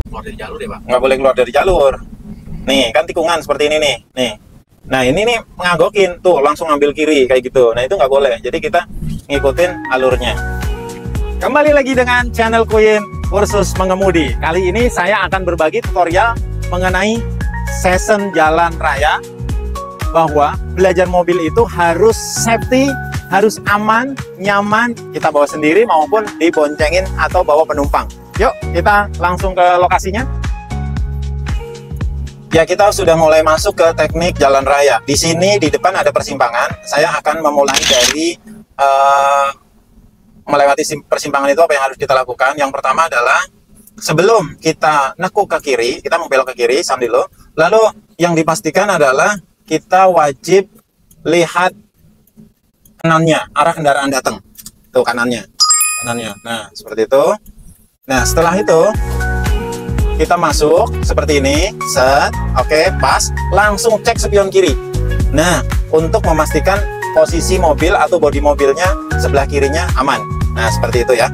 Keluar dari jalur ya Pak? Nggak boleh keluar dari jalur. Nih kan tikungan seperti ini nih. Nih. Nah ini nih ngagokin tuh, langsung ambil kiri kayak gitu. Nah itu nggak boleh. Jadi kita ngikutin alurnya. Kembali lagi dengan channel Queen versus mengemudi. Kali ini saya akan berbagi tutorial mengenai session jalan raya, bahwa belajar mobil itu harus safety, harus aman, nyaman, kita bawa sendiri maupun diboncengin atau bawa penumpang. Yuk kita langsung ke lokasinya. Ya, kita sudah mulai masuk ke teknik jalan raya. Di sini di depan ada persimpangan. Saya akan memulai dari melewati persimpangan itu. Apa yang harus kita lakukan? Yang pertama adalah sebelum kita nekuk ke kiri, kita membelok ke kiri sambil dulu. Lalu yang dipastikan adalah kita wajib lihat kanannya, arah kendaraan datang. Tuh kanannya. Nah, seperti itu. Nah, setelah itu kita masuk seperti ini, set, oke, pas, langsung cek spion kiri. Nah, untuk memastikan posisi mobil atau bodi mobilnya sebelah kirinya aman. Nah, seperti itu ya.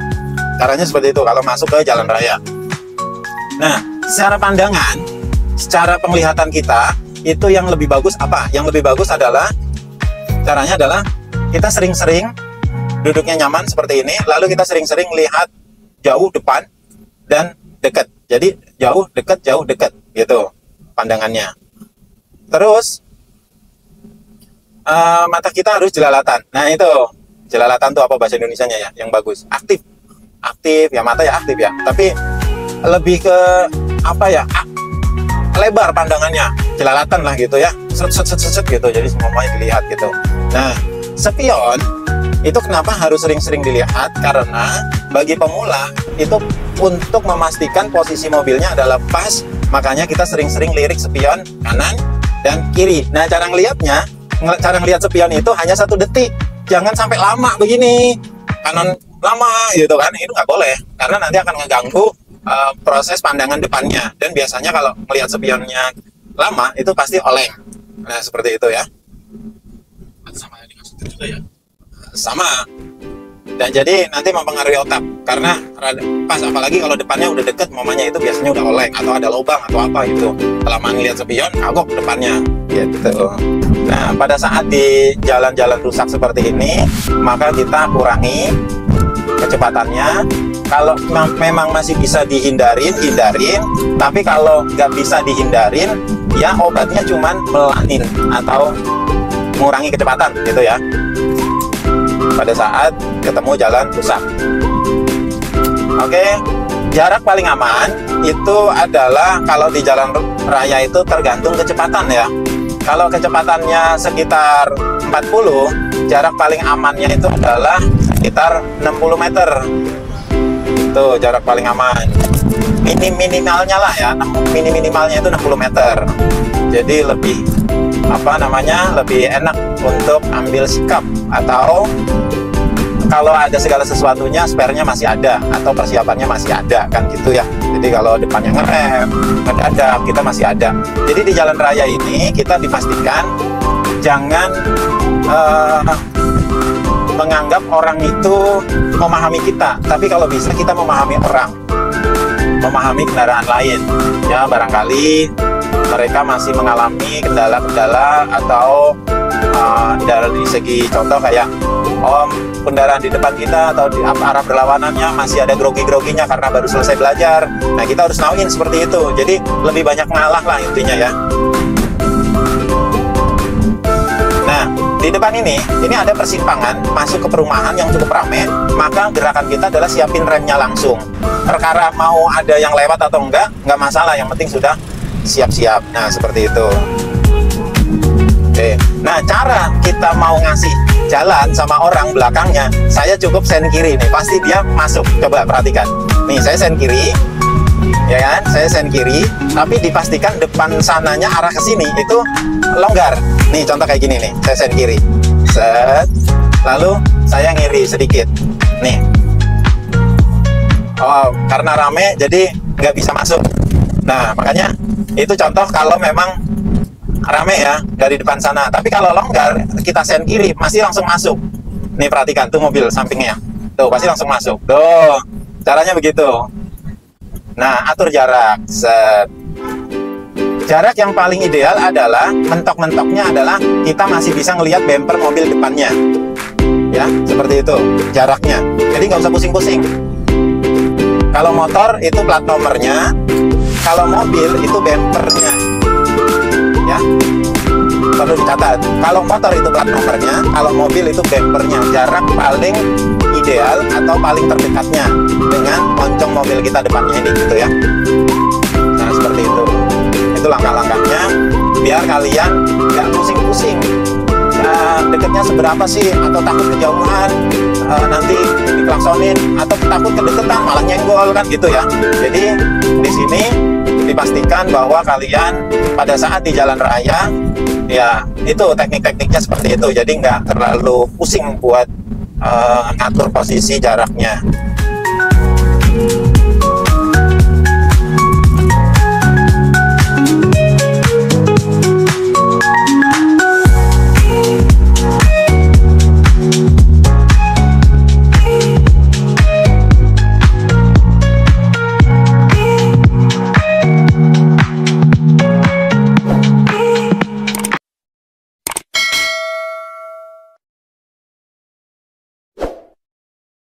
Caranya seperti itu kalau masuk ke jalan raya. Nah, secara pandangan, secara penglihatan kita, itu yang lebih bagus apa? Yang lebih bagus adalah, caranya adalah kita sering-sering duduknya nyaman seperti ini, lalu kita sering-sering lihat jauh depan dan dekat. Jadi jauh dekat gitu pandangannya. Terus mata kita harus jelalatan. Nah itu jelalatan tuh apa bahasa Indonesianya ya yang bagus? Aktif ya, mata ya aktif ya. Tapi lebih ke apa ya? Lebar pandangannya, jelalatan lah gitu ya. Set gitu. Jadi semuanya dilihat gitu. Nah spion itu kenapa harus sering-sering dilihat? Karena bagi pemula itu untuk memastikan posisi mobilnya adalah pas, makanya kita sering-sering lirik spion kanan dan kiri. Nah, cara ngelihat spion itu hanya 1 detik. Jangan sampai lama begini, kanan lama gitu kan, itu nggak boleh. Karena nanti akan mengganggu proses pandangan depannya. Dan biasanya kalau melihat spionnya lama, itu pasti oleng. Nah, seperti itu ya. Sama dengan setir juga ya? Sama. Dan jadi nanti mempengaruhi otak karena pas, apalagi kalau depannya udah deket, momennya itu biasanya udah oleng atau ada lubang atau apa gitu. Kelamaan lihat spion, kagok depannya gitu. Nah, pada saat di jalan-jalan rusak seperti ini, maka kita kurangi kecepatannya. Kalau memang masih bisa hindarin. Tapi kalau nggak bisa dihindarin, ya obatnya cuman melanin atau mengurangi kecepatan gitu ya, pada saat ketemu jalan rusak. Oke, jarak paling aman itu adalah kalau di jalan raya itu tergantung kecepatan ya. Kalau kecepatannya sekitar 40, jarak paling amannya itu adalah sekitar 60 meter. Itu jarak paling aman. Minimalnya lah ya, minimalnya itu 60 meter. Jadi lebih lebih enak untuk ambil sikap, atau kalau ada segala sesuatunya spare-nya masih ada atau persiapannya masih ada kan gitu ya. Jadi kalau depannya ngerem, mendadak, kita masih ada. Jadi di jalan raya ini kita dipastikan jangan menganggap orang itu memahami kita, tapi kalau bisa kita memahami orang, memahami kendaraan lain ya. Barangkali mereka masih mengalami kendala-kendala atau dari segi contoh kayak kendaraan di depan kita atau di arah berlawanannya masih ada grogi-groginya karena baru selesai belajar. Nah, kita harus nauin seperti itu. Jadi lebih banyak ngalah lah intinya ya. Nah, di depan ini ada persimpangan masuk ke perumahan yang cukup ramai, maka gerakan kita adalah siapin remnya langsung. Perkara mau ada yang lewat atau enggak masalah, yang penting sudah siap-siap. Nah, seperti itu. Oke. Nah, cara kita mau ngasih jalan sama orang belakangnya, saya cukup sen kiri nih, pasti dia masuk. Coba perhatikan. Nih, saya sen kiri, ya kan? Saya sen kiri, tapi dipastikan depan sananya arah ke sini itu longgar. Nih, contoh kayak gini nih, saya sen kiri. Set. Lalu saya ngiri sedikit. Nih. Oh, karena rame jadi nggak bisa masuk. Nah, makanya itu contoh kalau memang rame ya dari depan sana. Tapi kalau longgar, kita sen kiri masih langsung masuk. Nih perhatikan tuh mobil sampingnya, tuh pasti langsung masuk. Tuh Caranya begitu. Nah, atur jarak. Set. Jarak yang paling ideal adalah mentok-mentoknya adalah kita masih bisa ngelihat bumper mobil depannya. Ya, seperti itu jaraknya. Jadi nggak usah pusing-pusing. Kalau motor itu plat nomornya, kalau mobil itu bumpernya. Ya, perlu dicatat. Kalau motor itu plat nomornya, kalau mobil itu bumpernya. Jarak paling ideal atau paling terdekatnya dengan moncong mobil kita depannya ini, gitu ya. Nah, seperti itu. Itu langkah-langkahnya biar kalian nggak pusing-pusing. Ya, deketnya seberapa sih, atau takut kejauhan nanti diklaksonin, atau takut kedeketan malah nyenggol kan, gitu ya. Jadi di sini dipastikan bahwa kalian pada saat di jalan raya ya itu teknik-tekniknya seperti itu. Jadi nggak terlalu pusing buat ngatur posisi jaraknya.